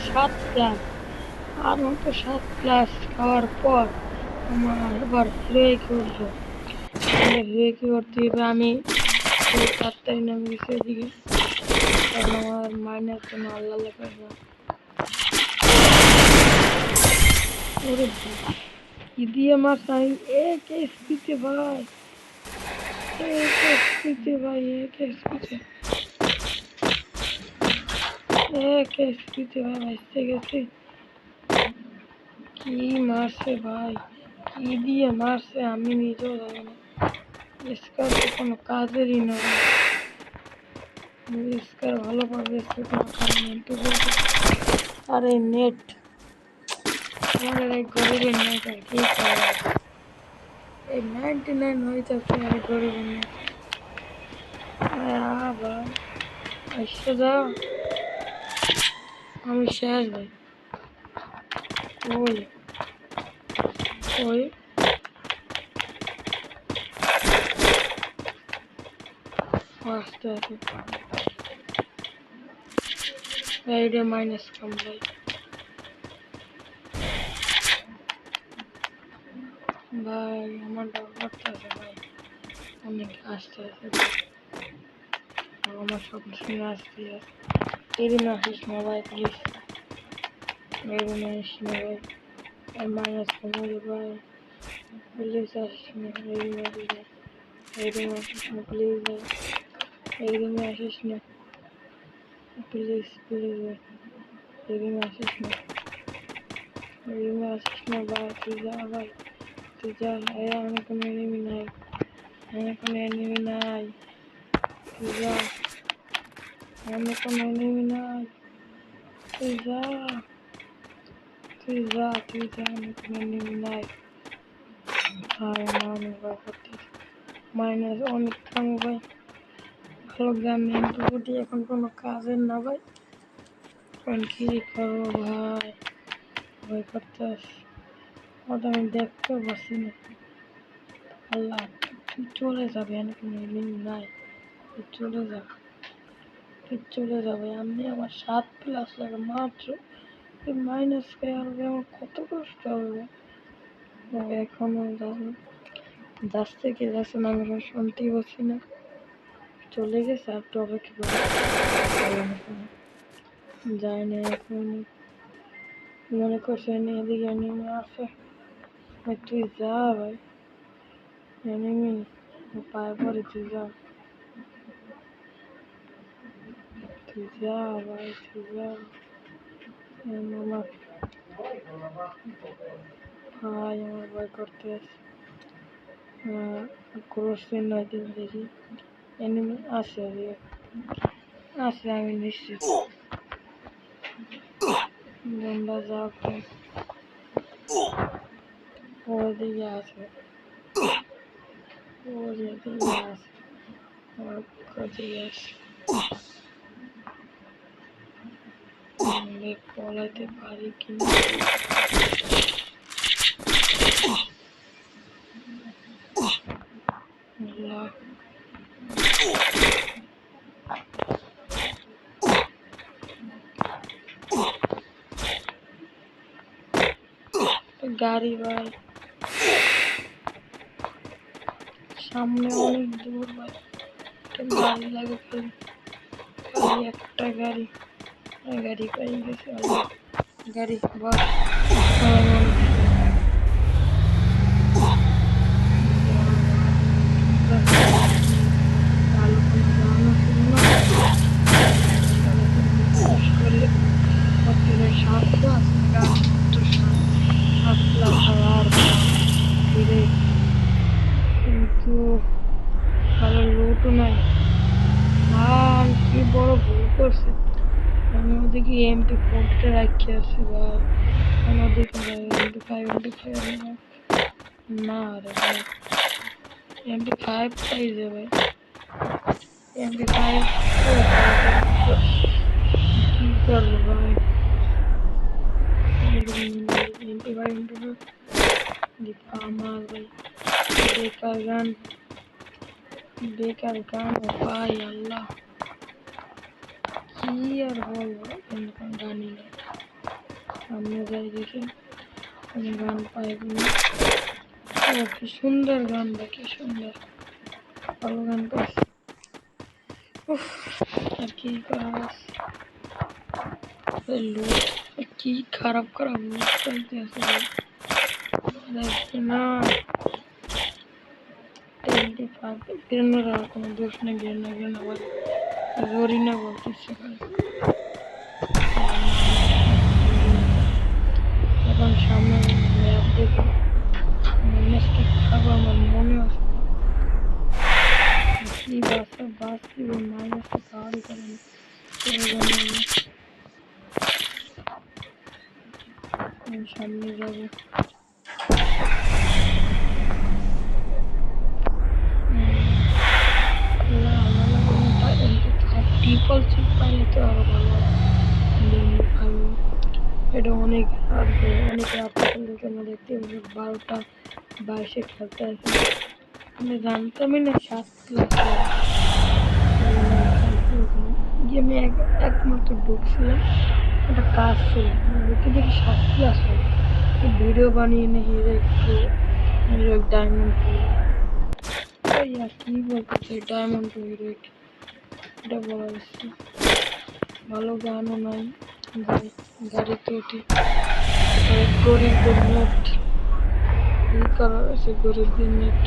সাতটা আর মাত্র 7 প্লাস খাওয়ার পর আমার আবার হিরোইক উঠবো। হিরোইক উঠতে হবে আমি তাড়াতাড়ি নামে গেছি এদিকে, কারণ আমার মাইনের কোনো আল্লাহ লেখা না। ওরে কি দিয়ে মারছে আমি এক এসপিতে ভাই, এক এসপিতে ভাই, এক এসপিতে, এক এসপিতে ভাই বাঁচতে গেছে। কি মারছে ভাই, কি দিয়ে মারছে আমি নিজেও জানি না। স্কার তো কোনো কাজেরই নয়, স্কার ভালো পাবে কোনো কাজ নেই তো বলতে। আর এই নেট আমাদের এই গরিবের নেট আর কি করে, এই 99 হয়ে যাচ্ছে আর গরিবের নেট। ভাই এসে যাও, আমি শেষ ভাই। ওই ওই আস্তে আস্তে এইটা মাইনাস কম ভাই। ভাই আমার ডাউন করতেছে ভাই, অনেক আস্তে আস্তে আমার সব শুনে আসতে আছে। এদিন আসিস না ভাই প্লিজ, এদিন আসিস না ভাই, আর মাইনাস কমে ভাই প্লিজ আসিস না। এদিন আসিস না, এদিন আসিস না প্লিজ ভাই, এদিন আসিস না প্লিজ প্লিজ ভাই, এদিন আসিস না, এদিন আসিস না ভাই, তুই যা ভাই, তুই যা। আমি কোনো এনিমি নাই, আমি কোনো এনিমি নাই, তুই যা, আমি কোনো এনিমি নাই, তুই যা, তুই যা, তুই যা, আমি কোনো এনিমি নাই। ভাই অনেক ভয় করতেছি, মাইনাস অনেক কম ভাই। ভালো গান এমপিগুটি এখন কোনো কাজের না ভাই, এখন কি করবো ভাই, ভয় করতেছি। ওটা আমি দেখতেও পাচ্ছি না। আল্লাহ তুই চলে যাবে, এখানে কোনো এনিমি নাই, তুই চলে যা, তুই চলে যাবে। আমি আমার 7 প্লাস লাগে মাত্র, এই মাইনাস খেয়ে আসবে, আমার কত কষ্ট হবে। এখনো যাচ্ছে কি যাচ্ছে না আমি শুনতেই পাচ্ছি না, চলে গেছে আর একটু অপেক্ষা করে যায় না এখন। মনে করছে এদিকে নেমে আসে, তুই যা ভাই, এনিমি পায়ে পরে, তুই যা, তুই যা ভাই, তুই যা। আমার ভাই আমার ভয় করতে ক্রসে নদী দেখি এনিমি আসে, আসে আমি নিশ্চিত। আমরা যা ওদিকে আছে, ওদিকে আছে, আমার কাছে আছে, আমি পলাইতে পারি কিনা। গাড়ি ভাই সামনে অনেক দূর ভাই, একটা গাড়ি লাগে খালি, খালি একটা গাড়ি, গাড়ি পেয়ে গেছে গাড়ি বাস। ভালো কোনো ধারণা ছিল না, করে সাত প্লাস সাত প্লাস আর ফিরে, কিন্তু ভালো লুটও নাই। আর কি বড় ভুল করছে, আমি ওদিকে MP40 রাখি আসি ভাই, আমি ওদিকে MP5 না রে ভাই, MP5 পাইছে ভাই, MP5 কি করবো ভাই, MP5 আমার ভাই বেকার গান, বেকার গান ভাই আল্লাহ, কি আর বলবো, এরকম গানই নেই। সামনে যাই দেখি আমি গান পাই কিনা। ও কি সুন্দর গান, বা কি সুন্দর, ভালো গান পাইছি। উফ, আর কি করা আছে, লোক কি খারাপ খারাপ লোক পাইতে আছে না। 25 কোনো দোষ নেই, ঘেন্না ঘেন্না বলে জোরই না বলতে ইচ্ছে করে। এখন সামনে ম্যাপ দেখে ম্যানেজটা খাবো আমার মনে আছে না, কি বাসা বাস কি মাইনাসটা খাওয়ারই করেনি। সামনে যাবো, ট্রিপল চিপ পাইলে তো আরো ভালো, ভালো। এটা অনেক রাত, অনেক রাত পর্যন্ত আমরা দেখতে 12টা 22-এ খেলতে আসি। আমি জানতামই না 7 ক্লাস গেমে একমাত্র ঢুকছিলাম, একটা কাজ ছিল, দেখে দেখি 7 ক্লাস হলো, ভিডিও বানিয়ে নিয়ে হিরো একটু হিরো ডায়মন্ড হলো। ওই আর কি বলতে চাই, ডায়মন্ড টু হিরোইক এটা বলা হচ্ছে। ভালো গানও নাই, গাড়িতে উঠি গরিবদের নেট ই করা হয়েছে, গরিবদের নেট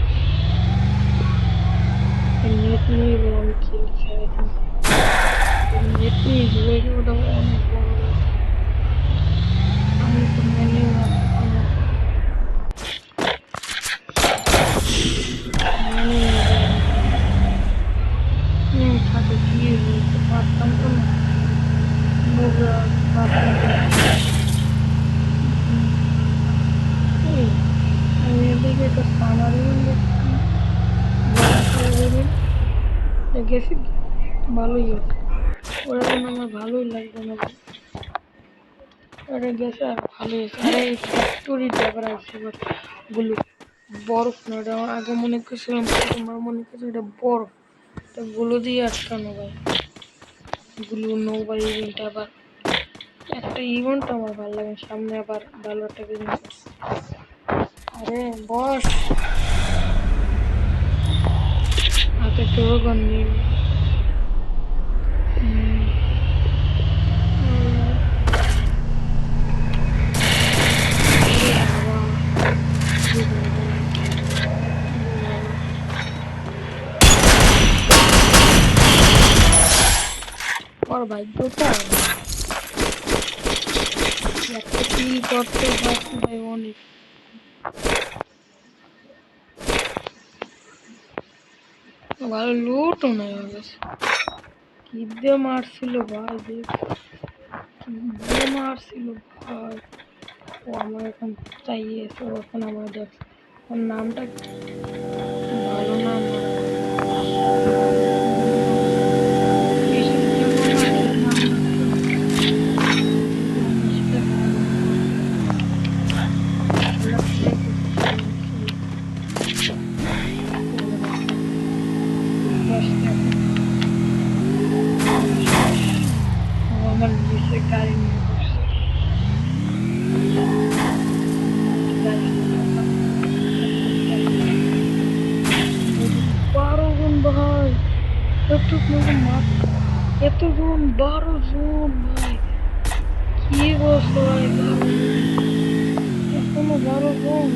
নেট নিয়ে আমি খেলছি। নেট নিয়ে হিরোইক ওটা অনেক বড় ব্যাপার, আমি তো মেনে থাকে কি বলতে পারতাম তো না, আমি এদিকে একটা সামারি গেছি, ভালোই আছে, ওরা যেন আমার ভালোই লাগবে না, ওরা গেছে আর ভালোই আছে। আর এই ফ্যাক্টরি ব্যাপার আসছে গুলো বরফ না, ওটা আগে মনে করছিলাম, তোমার মনে করছি এটা বরফ, তো গুলো দিয়ে আটকানো ভাই, গুলো নৌবাই ইভেন্ট। আবার একটা ইভেন্ট আমার ভালো লাগে, সামনে আবার ভালো একটা বিজনেস। আরে বস হাতে টোরগন নিয়ে ওর ভাগ্যটা একটা কি করতে পারছি ভাই, অনেক ভালো লুটও নাই হয়ে গেছে। কি দিয়ে মারছিল ভাই, দেখ কি দিয়ে মারছিল ভাই। ও আমার এখন চাইয়েছে, ও এখন আমার দেখ, ওর নামটা ভালো নাম আমার নিজের গাড়ি নিয়ে বসছে। 12 জন ভাই, এতজন 12 জন ভাই, কি বলছো ভাই, এখনো 12 জন।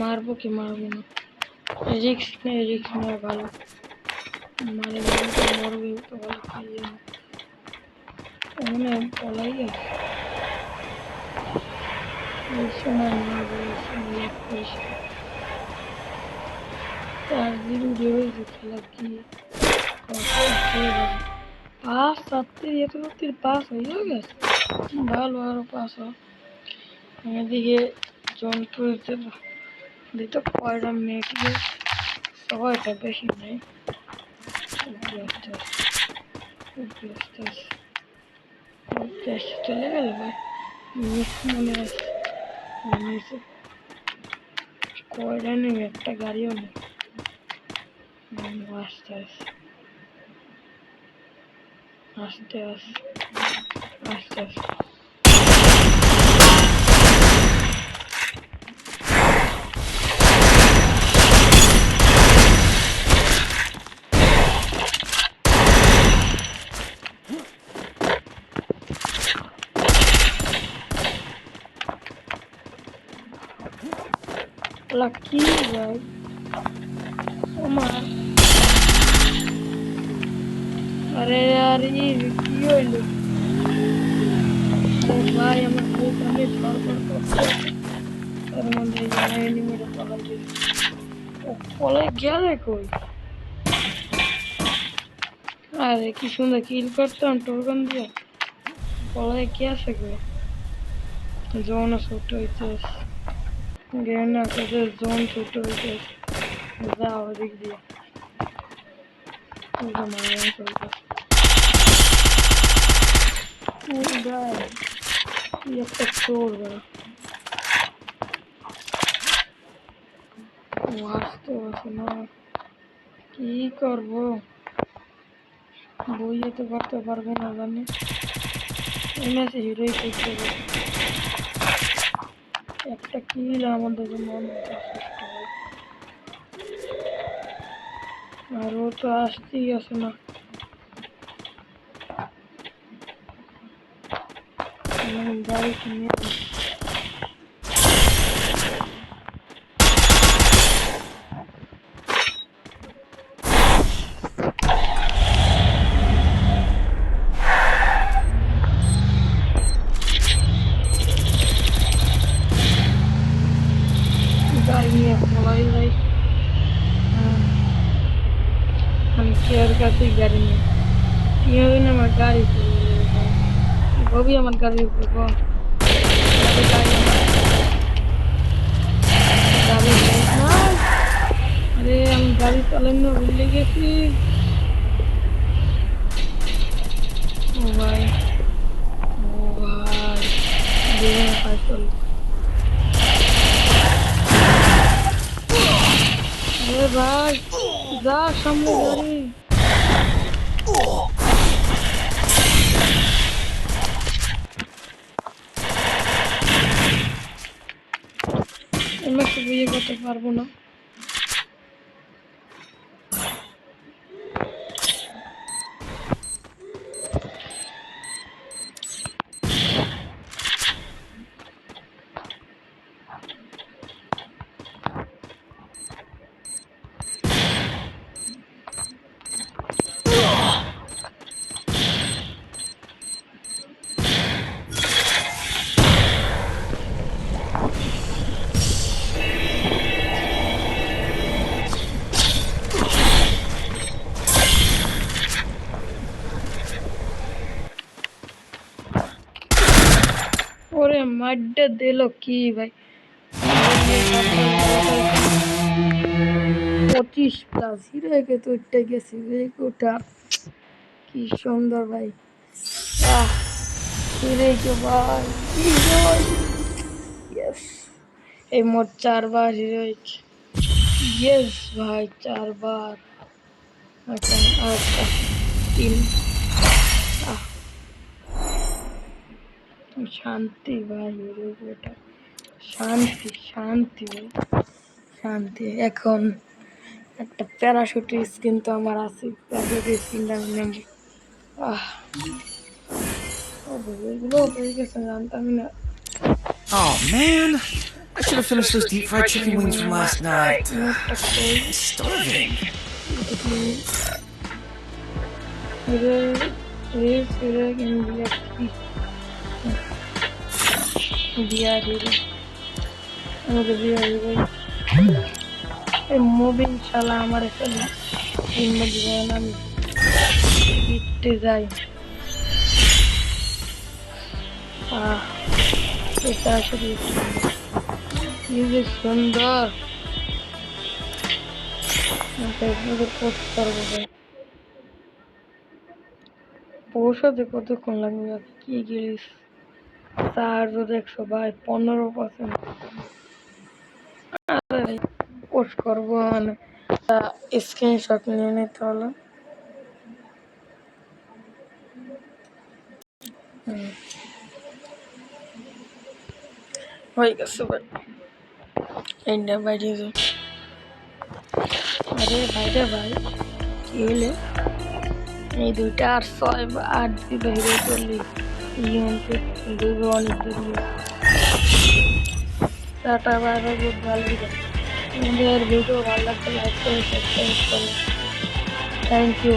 মারবো কি মারবো না, রিক্স নেই, রিক্স নেওয়া ভালো, মানে মরবে তো ভালো খাইয়ে না, ওখানে পলাই আছে এই সময় মারবো, এই সময় পরিষ্কার 4-0 হয়েছে খেলা, কি 5-4 এত রাত্রির 5 হয়ে গেছে, ভালো আরো 5 হয়। এদিকে জন্টু দিত কয়টা মেট গেছে, 6টা, বেশি নেই। আস্তে আস্তে চলে গেল ভাই। মিস মনে আছে নিচে কয়টা নেই, একটা গাড়িও নেই। আস্তে আস্তে আস্তে আস্তে আস্তে আস্তে লাকি ভাই ওমা। আরে यार ये কি হইলো ভাই? আমার বুক আমি ধরপড় করছে, এর মধ্যে এনিমিটা পলাই দিল। ও পলাই গেলে কই? আরে কি সুন্দর কিল করতাম টোরগান দিয়ে, পলাই কি আছে কই? জোন ছোট হইতেছে, গেম না কাছে জোন ছোট হইতেছে। যাও ওদিক দিয়ে মারা চলতেছে। একটা চোর বড় আসতে বসে না, কি করবো? বইয়ে তো করতে পারবো না জানি, এমএসি হিরোই করতে পারবো। একটা কিল আমাদের মন যথেষ্ট হয়, আর ও তো আসতেই আসে না। গাড়ি কিনে গাড়ি নিয়ে পলাই যাই। আমি কেয়ার কাছে গাড়ি নিয়ে তিনদিন আমার গাড়ি গবি আমার গাড়ির উপর গাড়ি আরে আমি গাড়ি চালানো ভুলে গেছি। ও ভাই, ও ভাই জীবনে পাইতল। আরে ভাই যা সামনে গাড়ি। আমি একটু বিয়ে করতে পারবো না। ওরে মাড্ডা দিল কি ভাই, 25+ হিরো একে তো উঠতে গেছি ওটা কি সুন্দর ভাই। আহ হিরে কে ভাই, ইয়েস এই মোট 4 বার হিরো। ইয়েস ভাই 4 বার। আচ্ছা আচ্ছা 3। আহ শান্তি ভাই, হিরো ওটা শান্তি শান্তি ভাই শান্তি। এখন একটা প্যারাশুটের স্কিন তো আমার আছে, প্যারাশুটের স্কিনটা আমি নেব। আহ এগুলো হয়ে গেছে জানতামই না। Oh man, I should have finished those deep fried chicken wings from last night. নোটটা কই? I'm starving. Hero reels hero India beer hero, আমাদের বিয়ার হিরো এই মুভিং শালা আমার এখানে আমি জিততে যাই। এটা আসলে কি যে সুন্দর, ফেসবুকে পোস্ট করবো ভাই। ওর সাথে কতক্ষণ লাগবে কি গিলিস চার্জও দেখছো ভাই 15%। পোস্ট করবো মানে স্ক্রিনশট নিয়ে নিতে হলো। হয়ে গেছে ভাই এইটা বাইরে যাও। আরে ভাইরে ভাই কি হইলে এই 2টা আর 6 দিবে হিরো করলি ইউনকে দুইবে অনেক দূর টাটা বাই বাই গুড ভালো দিবে। আমাদের ভিডিও ভালো লাগলে লাইক করে সাবস্ক্রাইব করুন। Thank you.